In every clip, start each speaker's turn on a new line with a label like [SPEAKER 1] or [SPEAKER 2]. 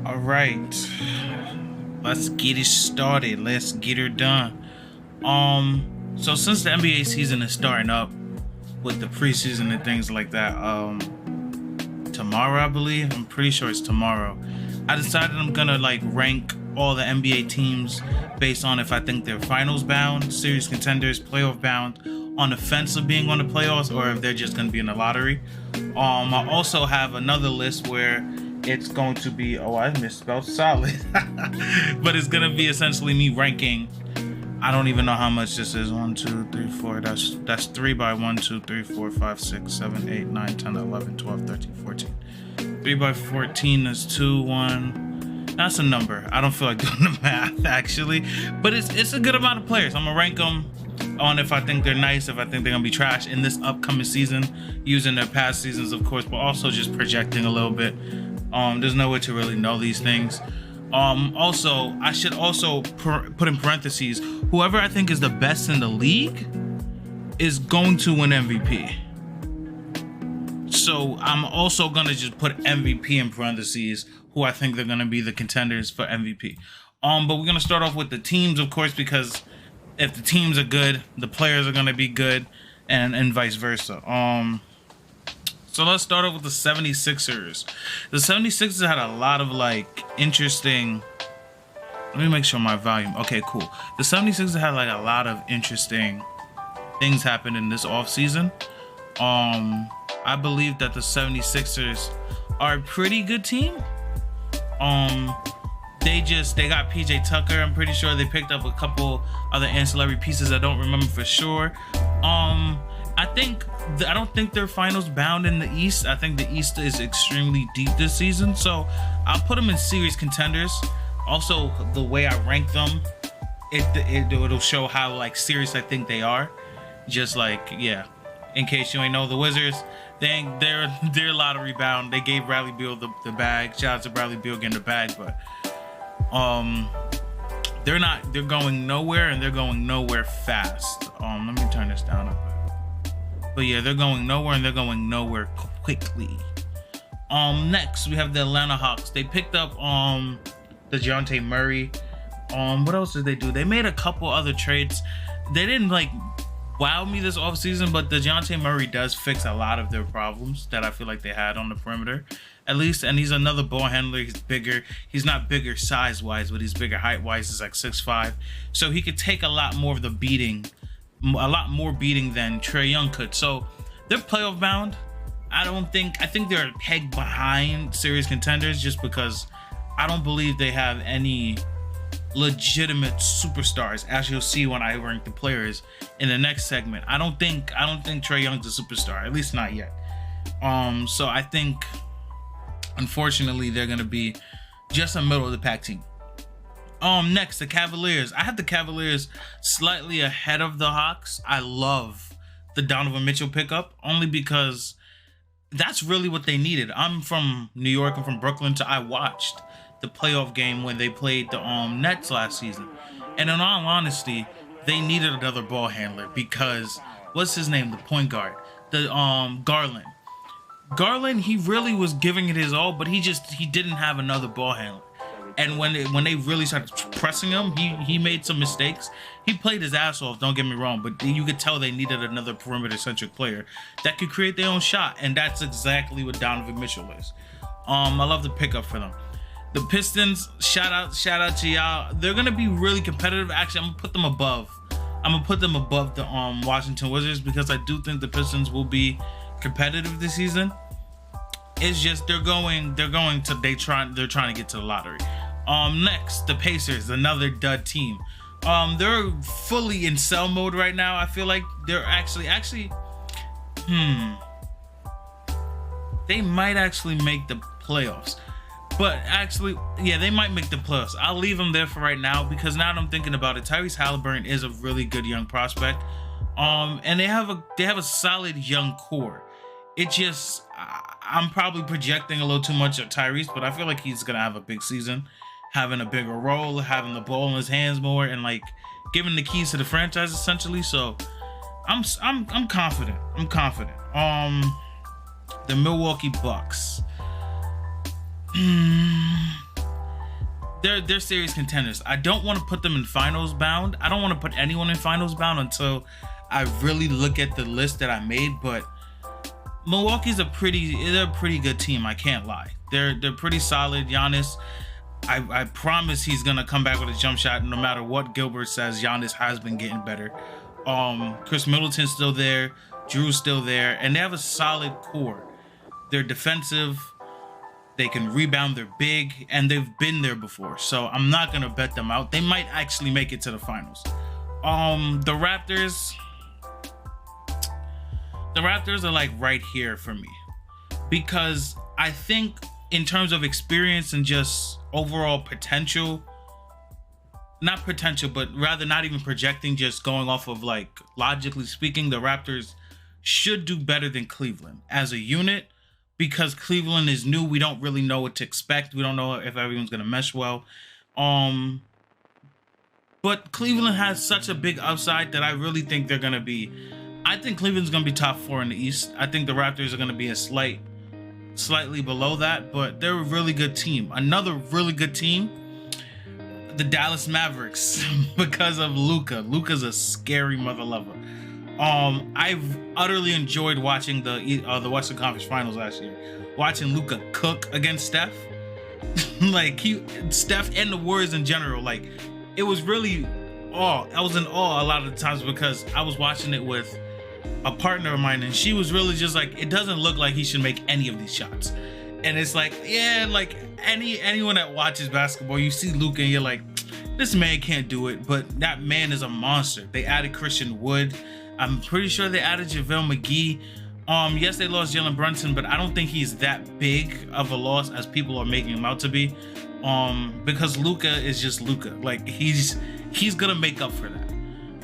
[SPEAKER 1] All right, let's get it started. Let's get her done. So since the NBA season is starting up with the preseason and things like that, tomorrow I believe, I'm pretty sure it's tomorrow. I decided I'm gonna like rank all the NBA teams based on if I think they're finals bound, series contenders, playoff bound, on the fence of being on the playoffs, or if they're just gonna be in the lottery. I also have another list where it's going to be I misspelled solid, but it's gonna be essentially me ranking. I don't even know how much this is. 1, 2, 3, 4. That's 3 by 1, 2, 3, 4, 5, 6, 7, 8, 9, 10, 11, 12, 13, 14. 3 by 14 is 2, 1. That's a number. I don't feel like doing the math actually, but it's a good amount of players. I'm gonna rank them on if I think they're nice, if I think they're gonna be trash in this upcoming season, using their past seasons, of course, but also just projecting a little bit. There's no way to really know these things. Also, I should also put in parentheses, whoever I think is the best in the league is going to win MVP. So I'm also gonna just put MVP in parentheses, who I think they're gonna be the contenders for MVP. But we're gonna start off with the teams, of course, because if the teams are good, the players are gonna be good, and vice versa. So let's start off with the 76ers. The 76ers had a lot of like interesting. Let me make sure my volume. Okay, cool. The 76ers had like a lot of interesting things happen in this offseason. I believe that the 76ers are a pretty good team. They got PJ Tucker. I'm pretty sure they picked up a couple other ancillary pieces. I don't remember for sure. I don't think they're finals bound in the East. I think the East is extremely deep this season, so I'll put them in series contenders. Also, the way I rank them, it'll show how like serious I think they are. Just like, yeah, in case you ain't know, the Wizards, they're lottery bound. They gave Bradley Beal the bag. Shout out to Bradley Beal getting the bag, but they're not. They're going nowhere, and they're going nowhere fast. Let me turn this down a bit. But yeah, they're going nowhere, and they're going nowhere quickly. Next we have the Atlanta Hawks. They picked up DeJounte Murray. What else did they do? They made a couple other trades. They didn't like wow me this offseason, but DeJounte Murray does fix a lot of their problems that I feel like they had on the perimeter. At least, and he's another ball handler. He's bigger. He's not bigger size-wise, but he's bigger height-wise. He's like 6'5". So he could take a lot more of the beating. A lot more beating than Trae Young could. So they're playoff bound. I think they're a peg behind series contenders just because I don't believe they have any legitimate superstars, as you'll see when I rank the players in the next segment. I don't think Trae Young's a superstar, at least not yet. So I think unfortunately they're gonna be just a middle of the pack team. Next, the Cavaliers. I have the Cavaliers slightly ahead of the Hawks. I love the Donovan Mitchell pickup only because that's really what they needed. I'm from New York. I'm from Brooklyn, so I watched the playoff game when they played the Nets last season. And in all honesty, they needed another ball handler because what's his name? The point guard, the Garland. Garland, he really was giving it his all, but he didn't have another ball handler. And when they really started pressing him, he made some mistakes. He played his ass off, don't get me wrong, but you could tell they needed another perimeter-centric player that could create their own shot, and that's exactly what Donovan Mitchell is. I love the pickup for them. The Pistons, shout out to y'all. They're gonna be really competitive. Actually, I'm gonna put them above. The Washington Wizards because I do think the Pistons will be competitive this season. It's just they're trying to get to the lottery. Next, the Pacers, another dud team. They're fully in sell mode right now. I feel like they're actually they might actually make the playoffs. But actually, yeah, they might make the playoffs. I'll leave them there for right now because now that I'm thinking about it, Tyrese Halliburton is a really good young prospect. And they have a solid young core. It just I'm probably projecting a little too much of Tyrese, but I feel like he's gonna have a big season, having a bigger role, having the ball in his hands more, and like giving the keys to the franchise essentially. So I'm confident. The Milwaukee Bucks. they're serious contenders. I don't want to put them in finals bound. I don't want to put anyone in finals bound until I really look at the list that I made. But Milwaukee's they're a pretty good team. I can't lie. They're pretty solid. Giannis, I promise he's gonna come back with a jump shot no matter what Gilbert says. Giannis has been getting better. Chris Middleton's still there. Drew's still there, and they have a solid core. They're defensive. They can rebound. They're big, and they've been there before. So I'm not gonna bet them out. They might actually make it to the finals. The Raptors are like right here for me, because I think in terms of experience and just overall potential, not potential, but rather not even projecting, just going off of like logically speaking, the Raptors should do better than Cleveland as a unit, because Cleveland is new. We don't really know what to expect. We don't know if everyone's going to mesh well. But Cleveland has such a big upside that I really think they're going to be, I think Cleveland's going to be top 4 in the East. I think the Raptors are going to be a slightly below that, but they're a really good team. Another really good team, the Dallas Mavericks, because of Luka. Luka's a scary mother lover. I've utterly enjoyed watching the Western Conference Finals last year. Watching Luka cook against Steph. Like Steph and the Warriors in general. Like, it was really awe. I was in awe a lot of the times because I was watching it with a partner of mine, and she was really just like, it doesn't look like he should make any of these shots. And it's like, yeah, like anyone that watches basketball, you see Luka and you're like, this man can't do it, but that man is a monster. They added Christian Wood. I'm pretty sure they added JaVale McGee. Yes, they lost Jalen Brunson, but I don't think he's that big of a loss as people are making him out to be. Because Luka is just Luka. Like, he's gonna make up for that.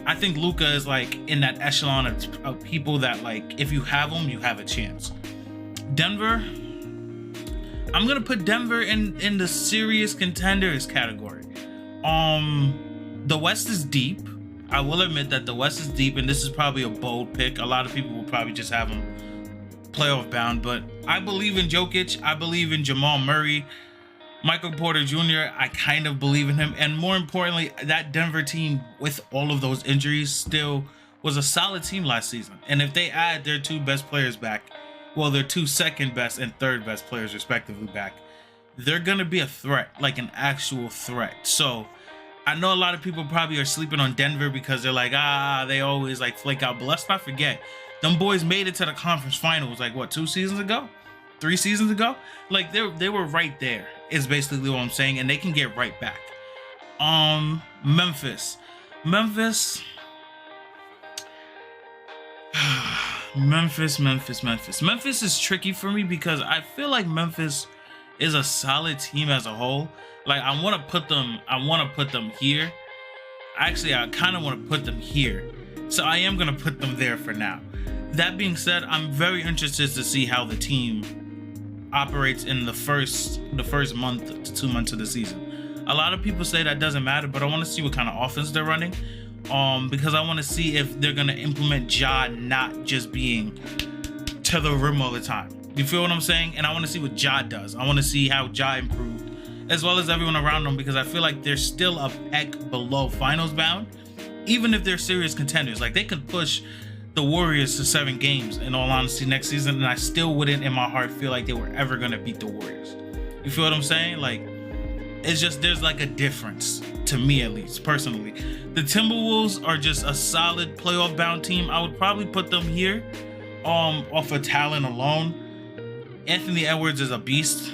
[SPEAKER 1] I think Luka is like in that echelon of people that, like, if you have them, you have a chance. Denver, I'm gonna put Denver in the serious contenders category. The West is deep. I will admit that the West is deep, and this is probably a bold pick. A lot of people will probably just have them playoff bound, but I believe in Jokic. I believe in Jamal Murray. Michael Porter Jr., I kind of believe in him. And more importantly, that Denver team, with all of those injuries, still was a solid team last season. And if they add their 2 best players back, well, their 2 second best and third best players respectively back, they're going to be a threat, like an actual threat. So I know a lot of people probably are sleeping on Denver because they're like, they always like flake out. But let's not forget, them boys made it to the conference finals like, what, 2 seasons ago? 3 seasons ago? Like, they were right there, is basically what I'm saying, and they can get right back. Memphis. Memphis is tricky for me because I feel like Memphis is a solid team as a whole. Like, I want to put them here. Actually, I kind of want to put them here. So I am going to put them there for now. That being said, I'm very interested to see how the team operates in the first month to 2 months of the season. A lot of people say that doesn't matter, but I want to see what kind of offense they're running. Because I want to see if they're going to implement Ja not just being to the rim all the time. You feel what I'm saying? And I want to see what Ja does. I want to see how Ja improved, as well as everyone around them, because I feel like they're still a peck below finals bound, even if they're serious contenders. Like, they could push the Warriors to 7 games, in all honesty, next season, and I still wouldn't in my heart feel like they were ever going to beat the Warriors. You feel what I'm saying? Like, it's just, there's like a difference, to me at least, personally. The Timberwolves are just a solid playoff bound team. I would probably put them here off of talent alone. Anthony Edwards is a beast.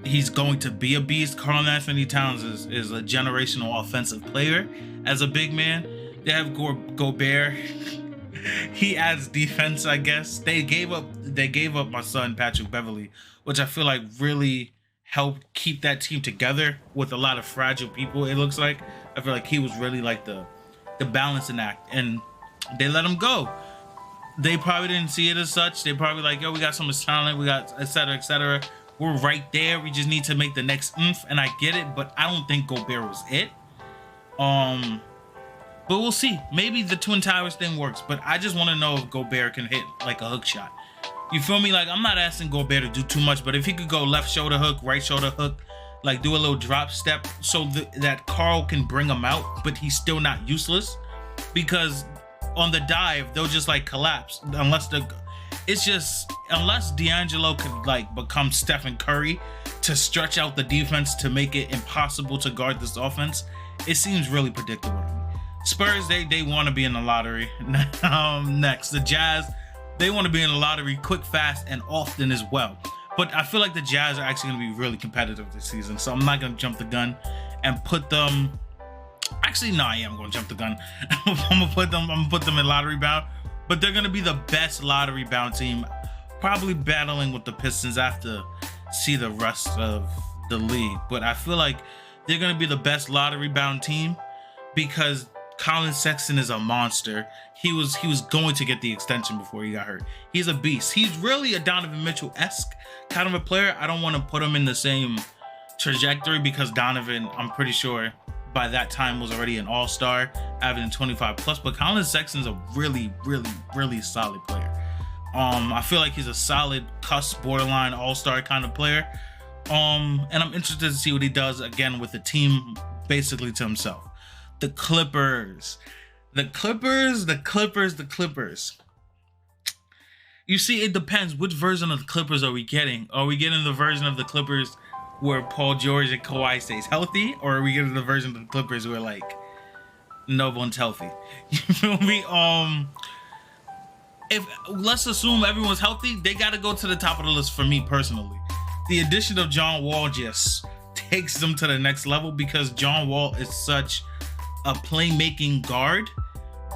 [SPEAKER 1] He's going to be a beast. Karl-Anthony Towns is a generational offensive player as a big man. They have Gobert. He adds defense, I guess. They gave up my son Patrick Beverley, which I feel like really helped keep that team together with a lot of fragile people. It looks like I feel like he was really like the balancing act, and they let him go. They probably didn't see it as such. They probably like, yo, we got so much talent, we got et cetera, et cetera. We're right there. We just need to make the next oomph, and I get it, but I don't think Gobert was it. But we'll see. Maybe the Twin Towers thing works, but I just want to know if Gobert can hit like a hook shot. You feel me? Like, I'm not asking Gobert to do too much, but if he could go left shoulder hook, right shoulder hook, like do a little drop step so that Karl can bring him out, but he's still not useless, because on the dive they'll just like collapse unless D'Angelo could like become Stephen Curry to stretch out the defense to make it impossible to guard this offense. It seems really predictable to me. Spurs, they want to be in the lottery. Next, the Jazz, they want to be in the lottery quick, fast, and often as well. But I feel like the Jazz are actually going to be really competitive this season, so I'm not going to jump the gun and put them. Actually, no, I am going to jump the gun. I'm gonna put them in lottery bound, but they're going to be the best lottery bound team, probably battling with the Pistons. I have to see the rest of the league, but I feel like they're going to be the best lottery bound team because Collin Sexton is a monster. He was going to get the extension before he got hurt. He's a beast. He's really a Donovan Mitchell-esque kind of a player. I don't want to put him in the same trajectory because Donovan, I'm pretty sure by that time, was already an all-star, averaging 25 plus, but Collin Sexton's a really, really, really solid player. I feel like he's a solid cusp, borderline all-star kind of player. And I'm interested to see what he does again with the team basically to himself. The Clippers. You see, it depends. Which version of the Clippers are we getting? Are we getting the version of the Clippers where Paul George and Kawhi stays healthy? Or are we getting the version of the Clippers where, like, no one's healthy? You feel me? If let's assume everyone's healthy, they got to go to the top of the list for me personally. The addition of John Wall just takes them to the next level because John Wall is such a playmaking guard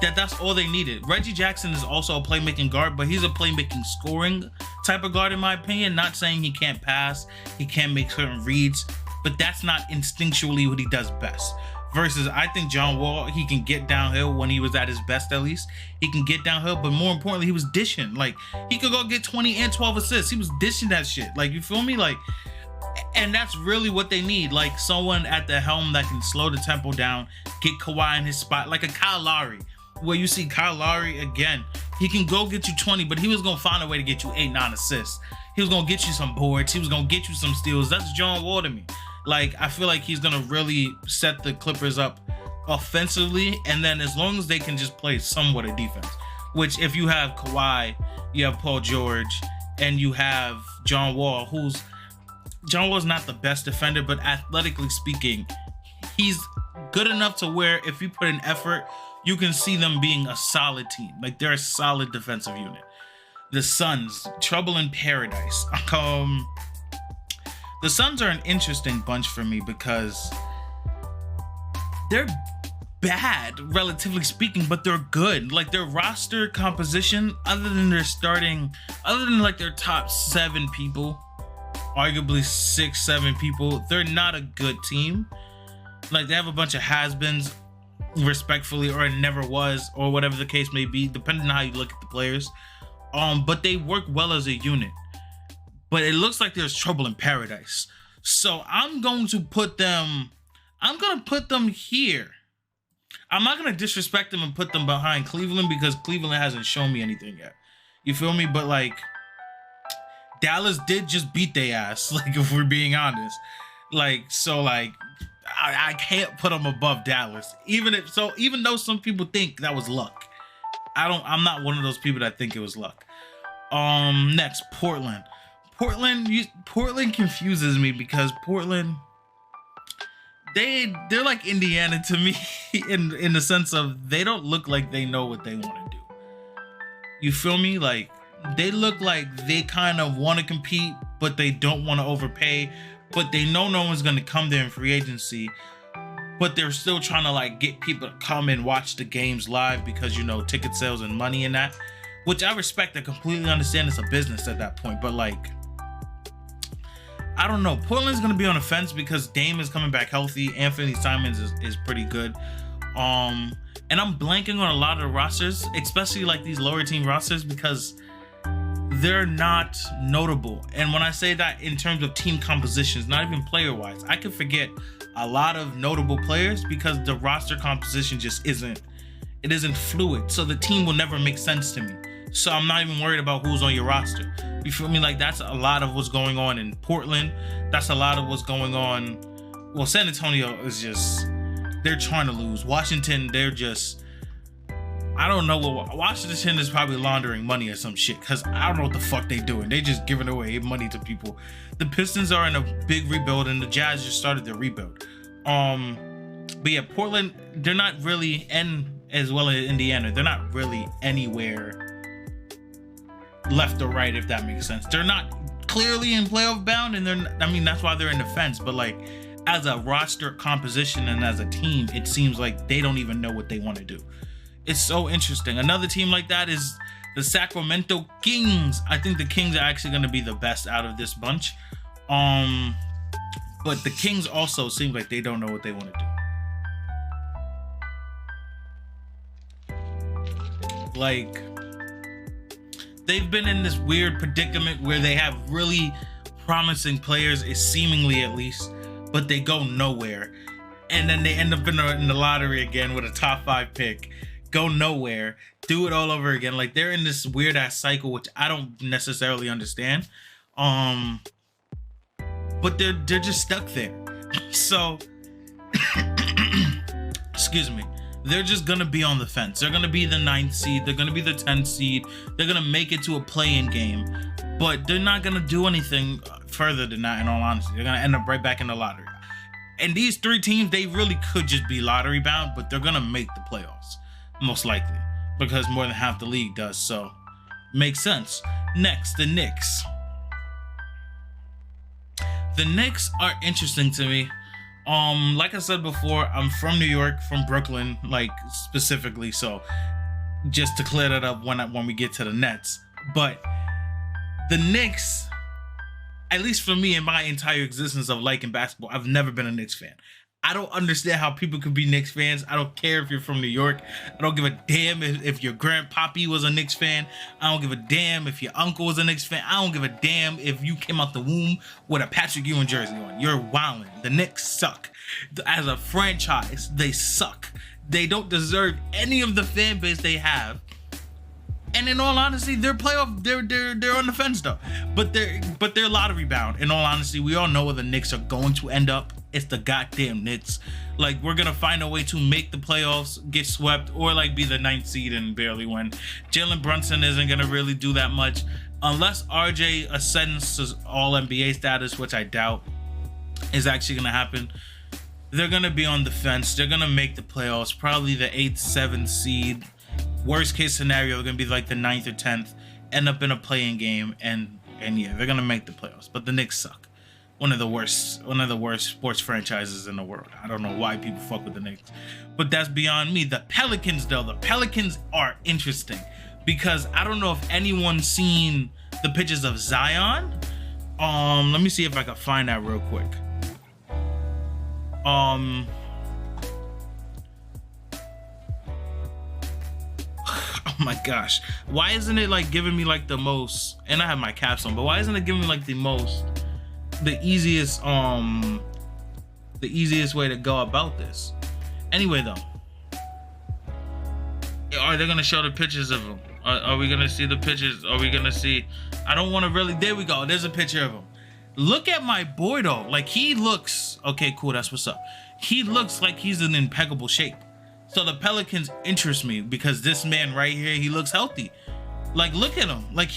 [SPEAKER 1] that's all they needed. Reggie Jackson is also a playmaking guard, but he's a playmaking scoring type of guard in my opinion. Not saying he can't pass, he can't make certain reads, but that's not instinctually what he does best. Versus I think John Wall, he can get downhill when he was at his best at least. He can get downhill, but more importantly, he was dishing. Like, he could go get 20 and 12 assists. He was dishing that shit. Like, you feel me? Like, and that's really what they need. Like, someone at the helm that can slow the tempo down, get Kawhi in his spot, like a Kyle Lowry, where you see Kyle Lowry again. He can go get you 20, but he was going to find a way to get you 8, 9 assists. He was going to get you some boards. He was going to get you some steals. That's John Wall to me. Like, I feel like he's going to really set the Clippers up offensively, and then as long as they can just play somewhat of defense, which if you have Kawhi, you have Paul George, and you have John Wall, John Wall's not the best defender, but athletically speaking, he's good enough to where if you put in effort, you can see them being a solid team. Like, they're a solid defensive unit. The Suns, trouble in paradise. The Suns are an interesting bunch for me because they're bad, relatively speaking, but they're good. Like, their roster composition, other than like their top 7 people, arguably 6, 7 people, they're not a good team. Like, they have a bunch of has-beens, respectfully, or it never was, or whatever the case may be, depending on how you look at the players. But they work well as a unit. But it looks like there's trouble in paradise. So I'm going to put them here. I'm not going to disrespect them and put them behind Cleveland because Cleveland hasn't shown me anything yet. You feel me? But, like, Dallas did just beat their ass, like, if we're being honest. Like, so, like, I can't put them above Dallas. Even though some people think that was luck. I'm not one of those people that think it was luck. Next, Portland. Portland confuses me because Portland, they're like Indiana to me in the sense of they don't look like they know what they want to do. You feel me? Like, they look like they kind of want to compete, but they don't want to overpay, but they know no one's going to come there in free agency, but they're still trying to, like, get people to come and watch the games live because, you know, ticket sales and money and that, which I respect. I completely understand it's a business at that point, but, like, I don't know. Portland's going to be on the fence because Dame is coming back healthy. Anthony Simons is pretty good. And I'm blanking on a lot of the rosters, especially like these lower team rosters, because they're not notable. And when I say that in terms of team compositions, not even player-wise, I could forget a lot of notable players because the roster composition just isn't fluid. So the team will never make sense to me. So I'm not even worried about who's on your roster. You feel me? Like, that's a lot of what's going on in Portland. That's a lot of what's going on. Well, San Antonio is just, they're trying to lose. Washington, they're just, I don't know what, Washington is probably laundering money or some shit, because I don't know what the fuck they doing. They just giving away money to people. The Pistons are in a big rebuild, and the Jazz just started their rebuild. But yeah, Portland, they're not really, and as well as Indiana, they're not really anywhere left or right, if that makes sense. They're not clearly in playoff bound, and I mean, that's why they're in the fence, but like, as a roster composition and as a team, it seems like they don't even know what they want to do. It's so interesting. Another team like that is the Sacramento Kings. I think the Kings are actually going to be the best out of this bunch. But the Kings also seem like they don't know what they want to do. Like, they've been in this weird predicament where they have really promising players, seemingly at least, but they go nowhere. And then they end up in the lottery again with a top 5 pick. Go nowhere, do it all over again. Like, they're in this weird ass cycle, which I don't necessarily understand. But they're just stuck there. So, excuse me. They're just gonna be on the fence. They're gonna be the 9th seed. They're gonna be the 10th seed. They're gonna make it to a play-in game, but they're not gonna do anything further than that. In all honesty, they're gonna end up right back in the lottery. And these 3 teams, they really could just be lottery bound, but they're gonna make the playoffs. Most likely, because more than half the league does, so makes sense. Next, the Knicks. The Knicks are interesting to me. Like I said before, I'm from New York, from Brooklyn, like specifically, so just to clear that up when we get to the Nets. But the Knicks, at least for me in my entire existence of liking basketball, I've never been a Knicks fan. I don't understand how people could be Knicks fans. I don't care if you're from New York. I don't give a damn if your grandpappy was a Knicks fan. I don't give a damn if your uncle was a Knicks fan. I don't give a damn if you came out the womb with a Patrick Ewing jersey on. You're wilding. The Knicks suck. As a franchise, they suck. They don't deserve any of the fan base they have. And in all honesty, they're playoff. They're on the fence though. But they're lottery bound. In all honesty, we all know where the Knicks are going to end up. It's the goddamn Knicks. Like, we're gonna find a way to make the playoffs, get swept, or like be the 9th seed and barely win. Jalen Brunson isn't gonna really do that much unless RJ ascends to all NBA status, which I doubt is actually gonna happen. They're gonna be on the fence. They're gonna make the playoffs, probably the 8th, 7th seed. Worst case scenario, they're gonna be like the 9th or 10th, end up in a play-in game, and yeah, they're gonna make the playoffs. But the Knicks suck. One of the worst sports franchises in the world. I don't know why people fuck with the Knicks, but that's beyond me. The Pelicans, though, the Pelicans are interesting because I don't know if anyone's seen the pictures of Zion. Let me see if I can find that real quick. Oh my gosh, why isn't it like giving me like the most? And I have my caps on, but why isn't it giving me like the easiest way to go about this? Anyway, though, are they gonna show the pictures of them? Are we gonna see the pictures? Are we gonna see? I don't want to really. There we go. There's a picture of him. Look at my boy though. Like, he looks okay. Cool. That's what's up. He looks like he's in impeccable shape. So the Pelicans interest me because this man right here, he looks healthy. Like, look at him. Like,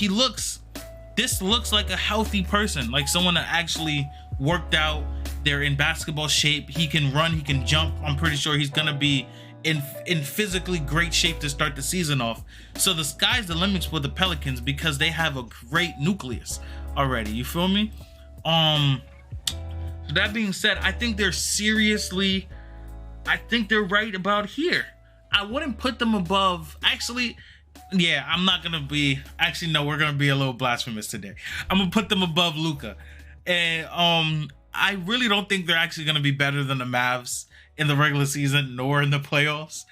[SPEAKER 1] this looks like a healthy person, like someone that actually worked out. They're in basketball shape. He can run, he can jump. I'm pretty sure he's gonna be in physically great shape to start the season off. So the sky's the limit for the Pelicans because they have a great nucleus already. You feel me? So that being said, I think they're right about here. I wouldn't put them above, actually. Yeah, I'm not gonna be. Actually, no, we're gonna be a little blasphemous today. I'm gonna put them above Luka, and I really don't think they're actually gonna be better than the Mavs in the regular season nor in the playoffs.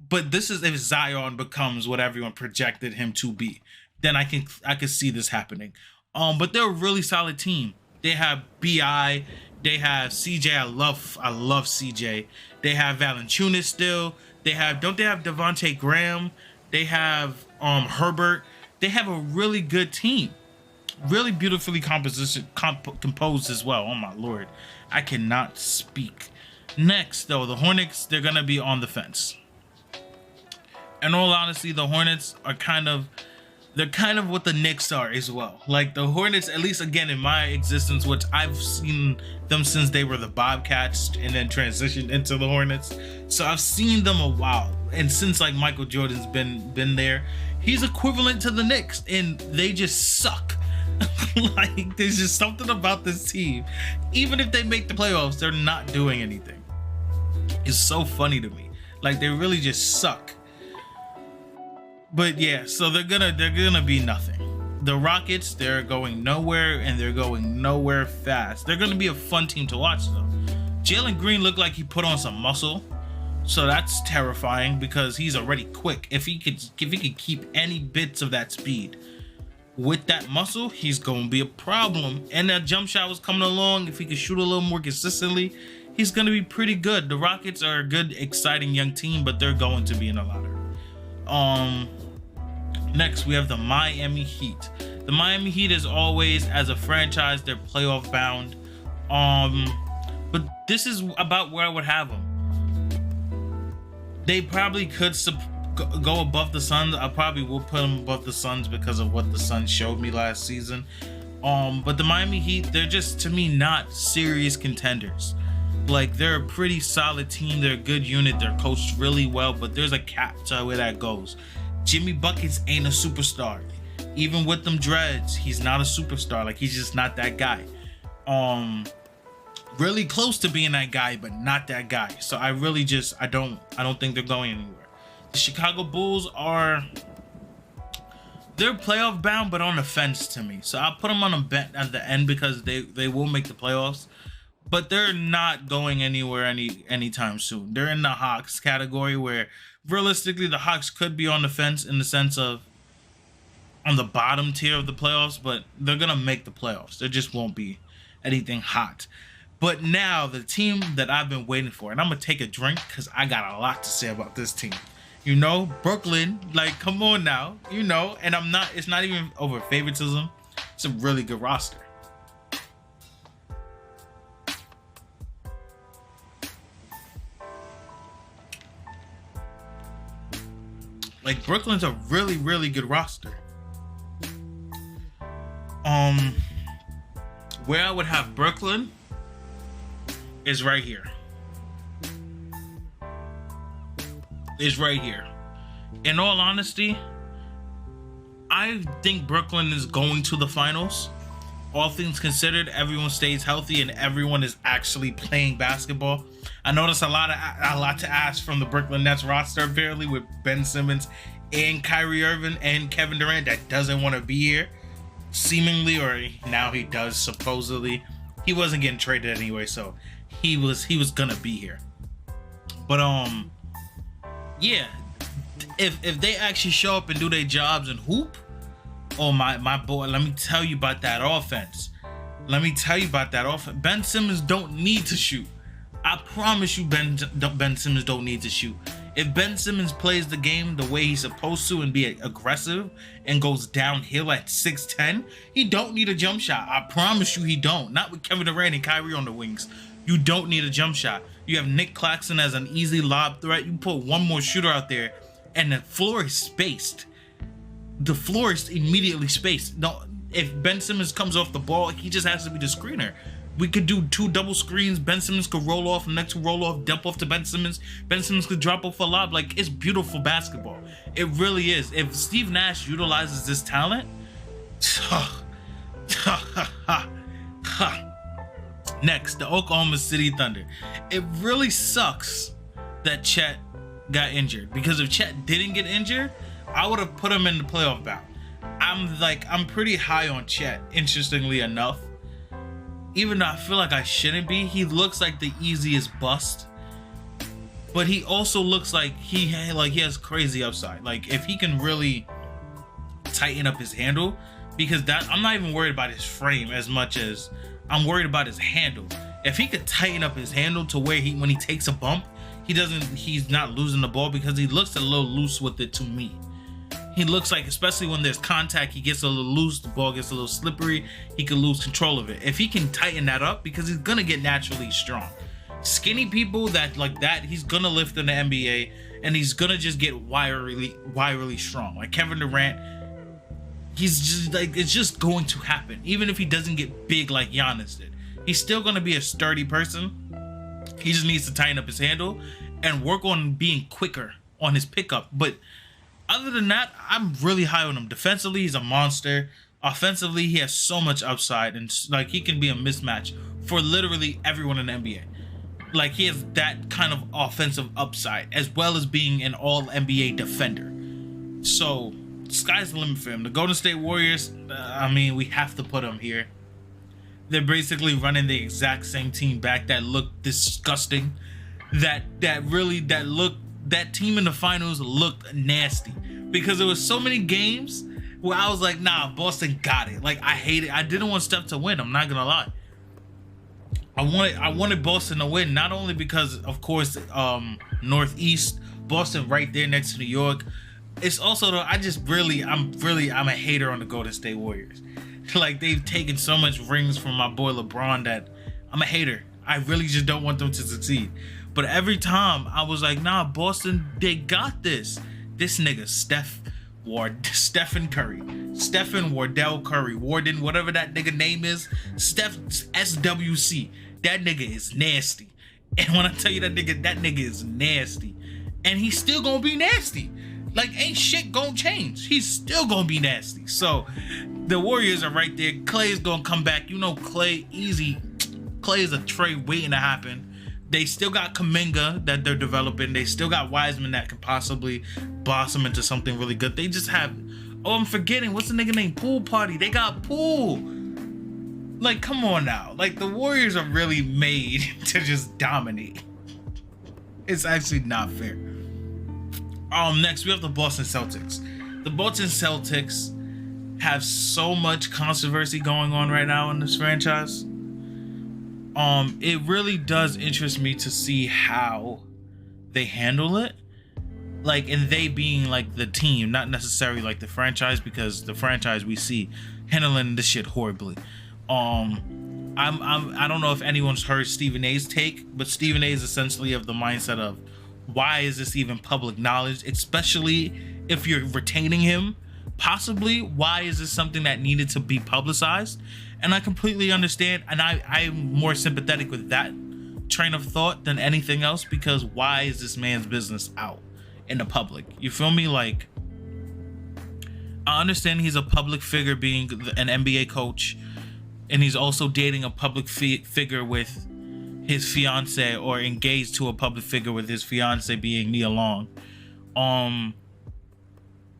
[SPEAKER 1] But this is if Zion becomes what everyone projected him to be, then I could see this happening. But they're a really solid team. They have BI, they have CJ. I love CJ. They have Valanciunas still. Don't they have Devontae Graham? They have Herbert. they have a really good team. Really beautifully composed as well. Oh my lord. I cannot speak. Next, though, the Hornets, they're going to be on the fence. In all honesty, the Hornets are they're kind of what the Knicks are as well. Like the Hornets, at least again in my existence, which I've seen them since they were the Bobcats and then transitioned into the Hornets. So I've seen them a while. And since like Michael Jordan's been there, he's equivalent to the Knicks and they just suck. Like there's just something about this team. Even if they make the playoffs, they're not doing anything. It's so funny to me. Like they really just suck. But yeah, so they're gonna be nothing. The Rockets, they're going nowhere and they're going nowhere fast. They're gonna be a fun team to watch though. Jalen Green looked like he put on some muscle. So that's terrifying because he's already quick. If he could keep any bits of that speed with that muscle, he's gonna be a problem. And that jump shot was coming along. If he could shoot a little more consistently, he's gonna be pretty good. The Rockets are a good, exciting young team, but they're going to be in a lottery. Next we have the Miami Heat. The Miami Heat, as always, as a franchise, they're playoff bound. But this is about where I would have them. They probably could go above the Suns. I probably will put them above the Suns because of what the Suns showed me last season. But the Miami Heat, they're just, to me, not serious contenders. Like, they're a pretty solid team. They're a good unit. They're coached really well, but there's a cap to where that goes. Jimmy Buckets ain't a superstar. Even with them dreads, he's not a superstar. Like, he's just not that guy. Really close to being that guy, but not that guy. So I really just, I don't think they're going anywhere. The Chicago Bulls they're playoff bound, but on the fence to me. So I'll put them on a bet at the end because they will make the playoffs. But they're not going anywhere anytime soon. They're in the Hawks category where realistically the Hawks could be on the fence in the sense of on the bottom tier of the playoffs, but they're going to make the playoffs. There just won't be anything hot. But now the team that I've been waiting for, and I'm going to take a drink because I got a lot to say about this team. You know, Brooklyn, like, come on now, you know, and it's not even over favoritism. It's a really good roster. Like, Brooklyn's a really, really good roster. Where I would have Brooklyn is right here. Is right here. In all honesty, I think Brooklyn is going to the finals. All things considered, everyone stays healthy and everyone is actually playing basketball. I noticed a lot to ask from the Brooklyn Nets roster apparently with Ben Simmons and Kyrie Irving and Kevin Durant that doesn't want to be here. Seemingly, or now he does supposedly. He wasn't getting traded anyway, so he was gonna be here. But yeah, if they actually show up and do their jobs and hoop, oh my boy, let me tell you about that offense. Ben Simmons don't need to shoot. I promise you, Ben Simmons don't need to shoot. If Ben Simmons plays the game the way he's supposed to and be aggressive and goes downhill at 6'10", he don't need a jump shot. I promise you he don't. Not with Kevin Durant and Kyrie on the wings. You don't need a jump shot. You have Nick Claxton as an easy lob threat. You put one more shooter out there and the floor is spaced. The floor is immediately spaced. No, if Ben Simmons comes off the ball, he just has to be the screener. We could do 2 double screens. Ben Simmons could roll off, next roll off, dump off to Ben Simmons. Ben Simmons could drop off a lob. Like, it's beautiful basketball. It really is. If Steve Nash utilizes this talent, next, the Oklahoma City Thunder. It really sucks that Chet got injured, because if Chet didn't get injured, I would have put him in the playoff bound. I'm pretty high on Chet, interestingly enough. Even though I feel like I shouldn't be, he looks like the easiest bust. But he also looks like he has crazy upside. Like, if he can really tighten up his handle, because I'm not even worried about his frame as much as I'm worried about his handle. If he could tighten up his handle to where when he takes a bump, he's not losing the ball, because he looks a little loose with it to me. he looks like, especially when there's contact, he gets a little loose, the ball gets a little slippery, he can lose control of it. If he can tighten that up, because he's gonna get naturally strong. Skinny people that like that, he's gonna lift in the NBA, and he's gonna just get wirily strong. Like Kevin Durant, he's just like, it's just going to happen. Even if he doesn't get big like Giannis did, he's still gonna be a sturdy person. He just needs to tighten up his handle and work on being quicker on his pickup. But other than that, I'm really high on him. Defensively, he's a monster. Offensively, he has so much upside, and like he can be a mismatch for literally everyone in the NBA. Like he has that kind of offensive upside, as well as being an all NBA defender. So sky's the limit for him. The Golden State Warriors, I mean, we have to put them here. They're basically running the exact same team back that looked disgusting. That team in the finals looked nasty, because there was so many games where I was like, nah, Boston got it. Like I hate it. I didn't want Steph to win. I'm not gonna lie. I wanted Boston to win, not only because, of course, Northeast, Boston right there next to New York. It's also though, I'm a hater on the Golden State Warriors. Like they've taken so much rings from my boy LeBron that I'm a hater. I really just don't want them to succeed. But every time I was like, nah, Boston, they got this. This nigga Stephen Curry, Stephen Wardell Curry, Warden, whatever that nigga name is, Steph SWC. That nigga is nasty. And when I tell you that nigga is nasty. And he's still gonna be nasty. Like ain't shit gonna change. He's still gonna be nasty. So the Warriors are right there. Clay is gonna come back. You know Clay, easy. Clay is a trade waiting to happen. They still got Kuminga that they're developing. They still got Wiseman that could possibly blossom into something really good. They just have, I'm forgetting, what's the nigga name? Poole Party. They got Poole. Like, come on now. Like, the Warriors are really made to just dominate. It's actually not fair. Next, we have the Boston Celtics. The Boston Celtics have so much controversy going on right now in this franchise. It really does interest me to see how they handle it. Like, and they being like the team, not necessarily like the franchise, because the franchise we see handling this shit horribly. I don't know if anyone's heard Stephen A's take, but Stephen A is essentially of the mindset of, why is this even public knowledge, especially if you're retaining him? Possibly, why is this something that needed to be publicized? And I completely understand, and I'm more sympathetic with that train of thought than anything else, because why is this man's business out in the public? You feel me? Like, I understand he's a public figure being an NBA coach, and he's also dating a public figure with his fiance, or engaged to a public figure with his fiance being Nia Long.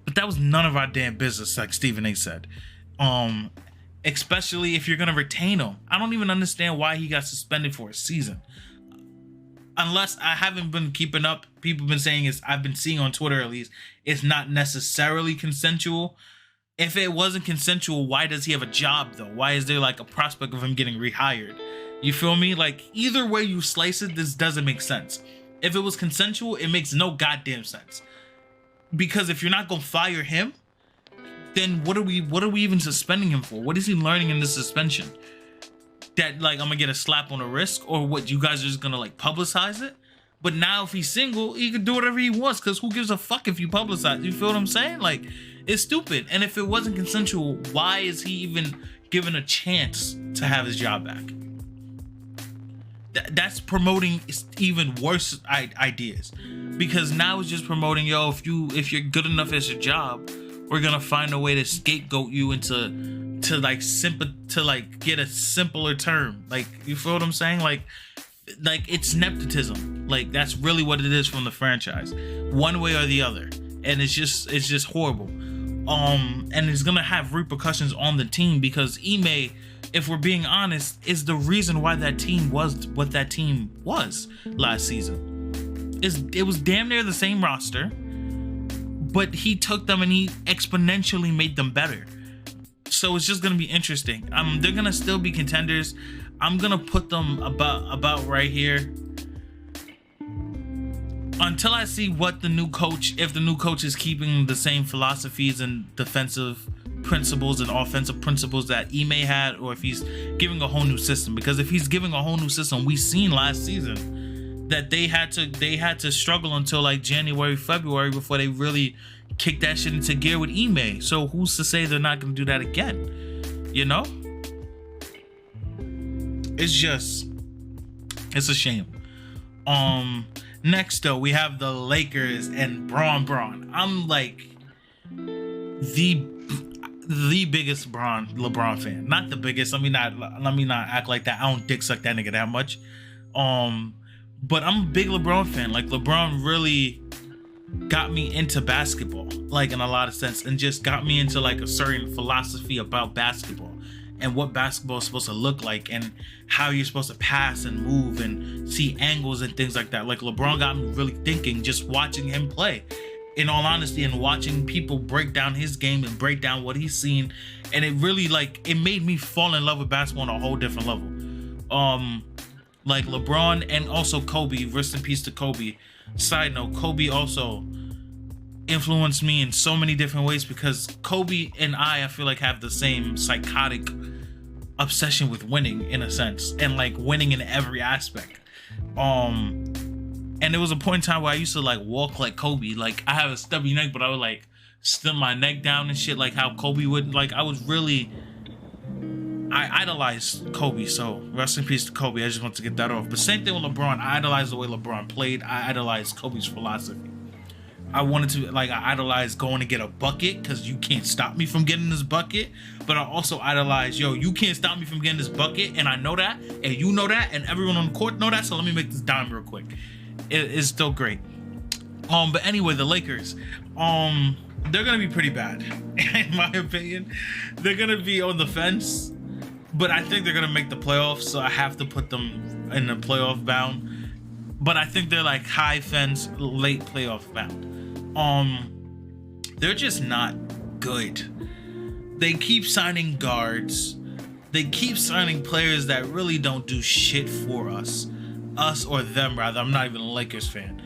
[SPEAKER 1] But that was none of our damn business, like Stephen A said. Especially if you're gonna retain him. I don't even understand why he got suspended for a season. Unless, I haven't been keeping up. People have been saying, I've been seeing on Twitter at least, it's not necessarily consensual. If it wasn't consensual, why does he have a job though? Why is there like a prospect of him getting rehired? You feel me? Like, either way you slice it, this doesn't make sense. If it was consensual, it makes no goddamn sense. Because if you're not gonna fire him, then what are we even suspending him for? What is he learning in this suspension? That, like, I'm gonna get a slap on the wrist, or what, you guys are just gonna like publicize it? But now if he's single, he can do whatever he wants, because who gives a fuck if you publicize? You feel what I'm saying? Like, it's stupid. And if it wasn't consensual, why is he even given a chance to have his job back? That's promoting even worse ideas, because now it's just promoting, yo, if you're good enough at your job, we're gonna find a way to scapegoat you into get a simpler term. Like, you feel what I'm saying? Like it's nepotism. Like, that's really what it is from the franchise, one way or the other. And it's just horrible. And it's gonna have repercussions on the team, because Ime, if we're being honest, is the reason why that team was what that team was last season. It was damn near the same roster, but he took them and he exponentially made them better. So it's just gonna be interesting. They're gonna still be contenders. I'm gonna put them about right here. until I see what the new coach, if the new coach is keeping the same philosophies and defensive principles and offensive principles that Ime had, or if he's giving a whole new system. Because if he's giving a whole new system, we seen last season that they had to struggle until like January, February before they really kicked that shit into gear with Ime. So who's to say they're not going to do that again? You know? It's a shame. Next though, we have the Lakers and Braun. I'm like the biggest LeBron fan. Not the biggest. Let me not act like that. I don't dick suck that nigga that much. But I'm a big LeBron fan. Like, LeBron really got me into basketball, like, in a lot of sense, and just got me into like a certain philosophy about basketball and what basketball is supposed to look like and how you're supposed to pass and move and see angles and things like that. Like, LeBron got me really thinking just watching him play, in all honesty, and watching people break down his game and break down what he's seen. And it really, like, it made me fall in love with basketball on a whole different level. Like LeBron and also Kobe, rest in peace to Kobe. Side note, Kobe also influenced me in so many different ways, because Kobe and I feel like have the same psychotic obsession with winning, in a sense, and like winning in every aspect. And there was a point in time where I used to like walk like Kobe. Like, I have a stubby neck, but I would like stem my neck down and shit, like how Kobe would. Like, I idolized Kobe, so rest in peace to Kobe. I just want to get that off. But same thing with LeBron. I idolized the way LeBron played. I idolized Kobe's philosophy. I idolized going to get a bucket, because you can't stop me from getting this bucket. But I also idolized, you can't stop me from getting this bucket, and I know that, and you know that, and everyone on the court know that, so let me make this dime real quick. It is still great. But anyway, the Lakers, they're gonna be pretty bad, in my opinion. They're gonna be on the fence, but I think they're gonna make the playoffs, so I have to put them in the playoff bound. But I think they're like high fence, late playoff bound. They're just not good. They keep signing guards. They keep signing players that really don't do shit for us or them rather. I'm not even a Lakers fan.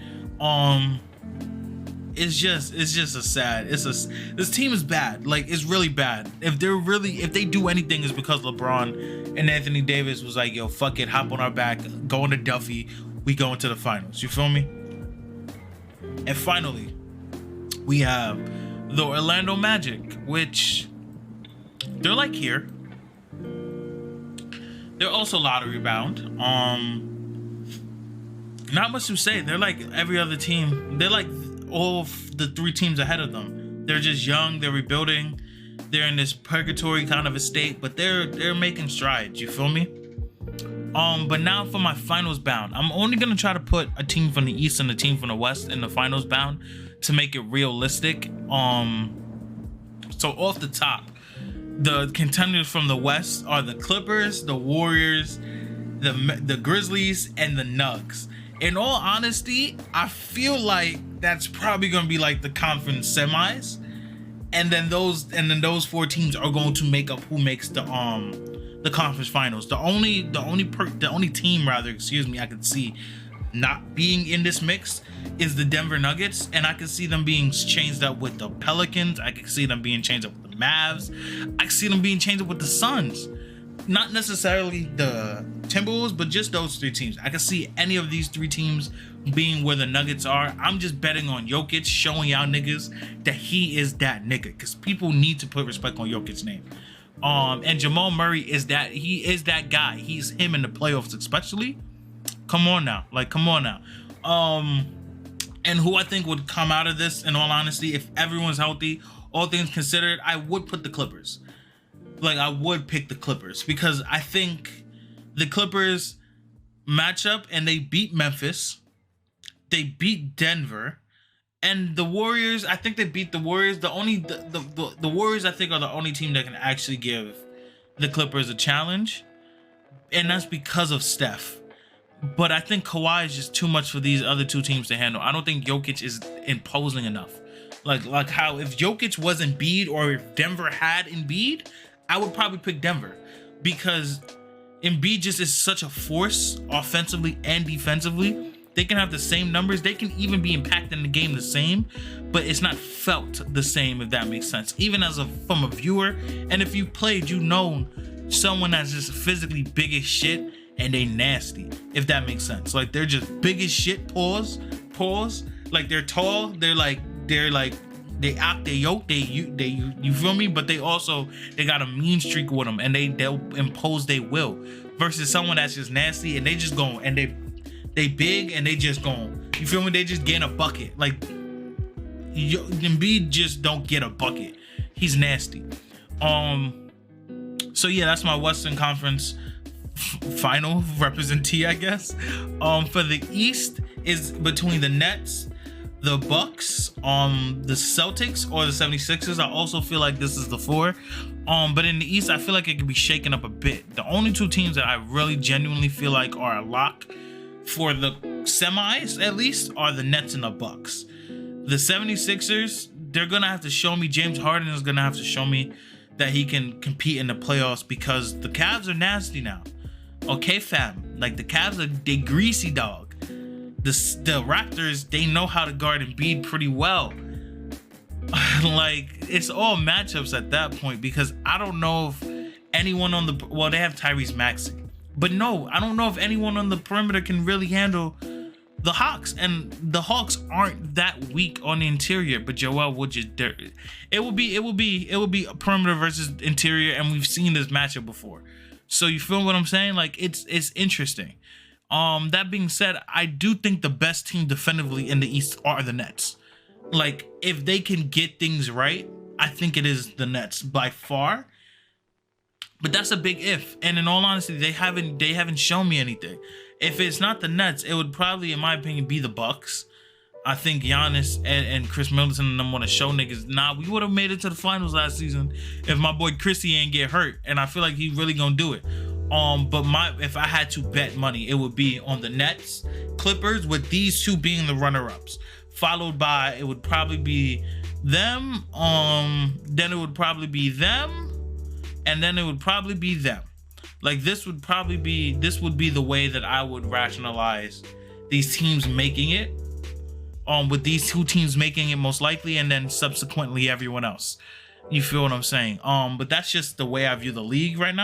[SPEAKER 1] It's just a sad. This team is bad. Like, it's really bad. If they do anything, it's because LeBron and Anthony Davis was like, yo, fuck it, hop on our back, go into Duffy, we go into the finals. You feel me? And finally, we have the Orlando Magic, which they're like here. They're also lottery bound. Not much to say. They're like every other team. They're like all of the three teams ahead of them. They're just young. They're rebuilding. They're in this purgatory kind of a state, but they're making strides. You feel me? But now for my finals bound, I'm only gonna try to put a team from the East and a team from the West in the finals bound to make it realistic. So off the top, the contenders from the West are the Clippers, the Warriors, the Grizzlies, and the Nuggets. In all honesty, I feel like that's probably gonna be like the conference semis, and then those four teams are going to make up who makes the conference finals. The only team rather, I could see not being in this mix is the Denver Nuggets, and I could see them being changed up with the Pelicans. I could see them being changed up with the Mavs. I could see them being changed up with the Suns. Not necessarily the Timberwolves, but just those three teams. I could see any of these three teams being where the Nuggets are. I'm just betting on Jokic, showing y'all niggas that he is that nigga, because people need to put respect on Jokic's name. And Jamal Murray is that guy. He's him in the playoffs, especially. Come on now. And who I think would come out of this, in all honesty, if everyone's healthy, all things considered, I would put the Clippers. Like, I would pick the Clippers, because I think the Clippers match up and they beat Memphis. They beat Denver. And the Warriors, I think they beat the Warriors. The Warriors, I think, are the only team that can actually give the Clippers a challenge. And that's because of Steph. But I think Kawhi is just too much for these other two teams to handle. I don't think Jokic is imposing enough. Like how if Jokic was Embiid, or if Denver had Embiid, I would probably pick Denver, because Embiid just is such a force offensively and defensively They can have the same numbers. They can even be impacting the game the same, but it's not felt the same, if that makes sense. Even from a viewer, and if you played, you know someone that's just physically big as shit and they nasty, if that makes sense. Like they're just big as shit. Pause. Like they're tall. They act, they yoke, you feel me? But they got a mean streak with them, and they'll impose their will. Versus someone that's just nasty and they just go and they big and they just going, you feel me? They just getting a bucket. Like Embiid just don't get a bucket. He's nasty. So yeah, that's my Western Conference final representee, I guess. For the East is between the Nets, the Bucks, the Celtics, or the 76ers. I also feel like this is the 4. But in the East, I feel like it could be shaken up a bit. The only 2 teams that I really genuinely feel like are a lock for the semis, at least, are the Nets and the Bucks. The 76ers, they're going to have to show me, James Harden is going to have to show me that he can compete in the playoffs, because the Cavs are nasty now. Okay, fam. Like, the Cavs they greasy, dog. The Raptors, they know how to guard Embiid pretty well. Like, it's all matchups at that point, because I don't know if anyone they have Tyrese Maxey. But no, I don't know if anyone on the perimeter can really handle the Hawks, and the Hawks aren't that weak on the interior. But Joel would just it will be a perimeter versus interior, and we've seen this matchup before. So you feel what I'm saying? Like it's interesting. That being said, I do think the best team defensively in the East are the Nets. Like if they can get things right, I think it is the Nets by far. But that's a big if. And in all honesty, they haven't shown me anything. If it's not the Nets, it would probably, in my opinion, be the Bucks. I think Giannis and Chris Middleton and them want to show niggas, nah, we would have made it to the finals last season if my boy Chrissy ain't get hurt. And I feel like he really gonna do it. But if I had to bet money, it would be on the Nets, Clippers, with these 2 being the runner-ups. Followed by, it would probably be them. Then it would probably be them. And then it would probably be them. Like this would be the way that I would rationalize these teams making it. With these 2 teams making it most likely, and then subsequently everyone else. You feel what I'm saying? But that's just the way I view the league right now.